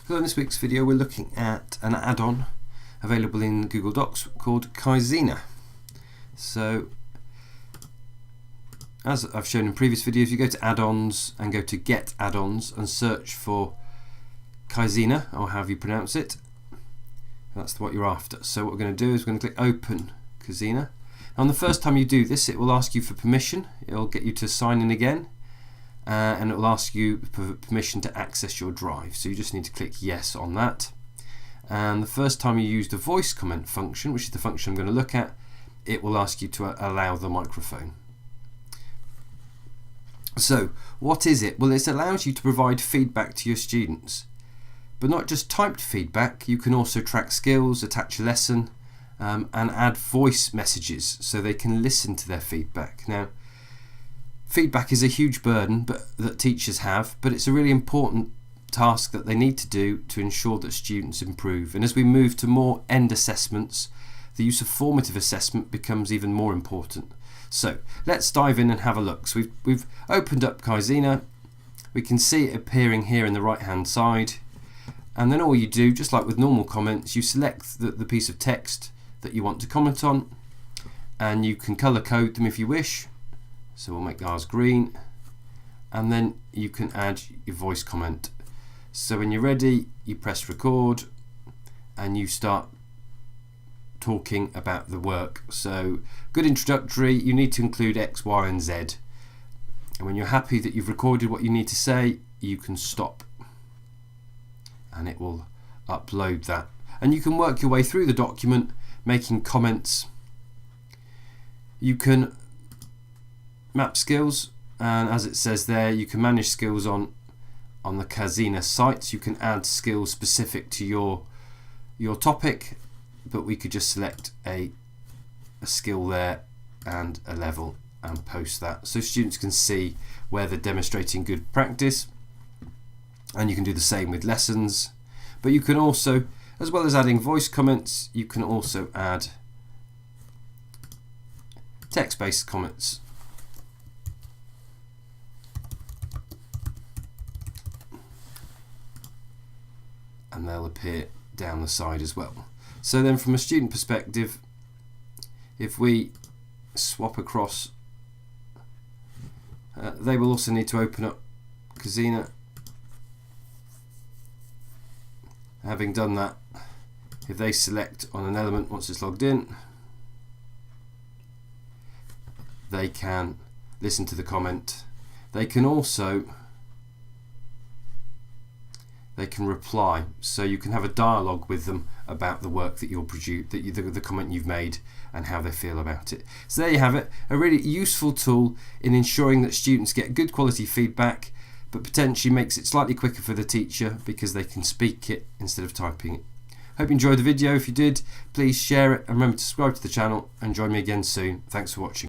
So in this week's video we're looking at an add-on available in Google Docs called Kaizena. So as I've shown in previous videos, you go to add-ons and go to get add-ons and search for Kaizena, or however you pronounce it. That's what you're after. So what we're going to do is we're going to click open Kaizena. On the first time you do this, it will ask you for permission. It'll get you to sign in again. And it will ask you for permission to access your drive, so you just need to click yes on that. And the first time you use the voice comment function, which is the function I'm going to look at, it will ask you to allow the microphone. So what is it? Well, it allows you to provide feedback to your students, but not just typed feedback. You can also track skills, attach a lesson, and add voice messages so they can listen to their feedback. Now, feedback is a huge burden that teachers have, but it's a really important task that they need to do to ensure that students improve. And as we move to more end assessments, the use of formative assessment becomes even more important. So let's dive in and have a look. So we've opened up Kaizena. We can see it appearing here in the right hand side, and then all you do, just like with normal comments, you select the piece of text that you want to comment on, and you can color code them if you wish. So we'll make ours green, and then you can add your voice comment. So when you're ready, you press record and you start talking about the work. So good introductory, you need to include X, Y and Z, and when you're happy that you've recorded what you need to say, you can stop and it will upload that, and you can work your way through the document making comments. You can map skills, and as it says there, you can manage skills on the Kaizena site. You can add skills specific to your topic, but we could just select a skill there and a level and post that so students can see where they're demonstrating good practice. And you can do the same with lessons, but you can also, as well as adding voice comments, you can also add text-based comments. And they'll appear down the side as well. So then from a student perspective, if we swap across, they will also need to open up Kaizena. Having done that, if they select on an element once it's logged in, they can listen to the comment. They can also reply, so you can have a dialogue with them about the work that you'll produce, the comment you've made, and how they feel about it. So there you have it, a really useful tool in ensuring that students get good quality feedback, but potentially makes it slightly quicker for the teacher because they can speak it instead of typing it. Hope you enjoyed the video. If you did, please share it and remember to subscribe to the channel and join me again soon. Thanks for watching.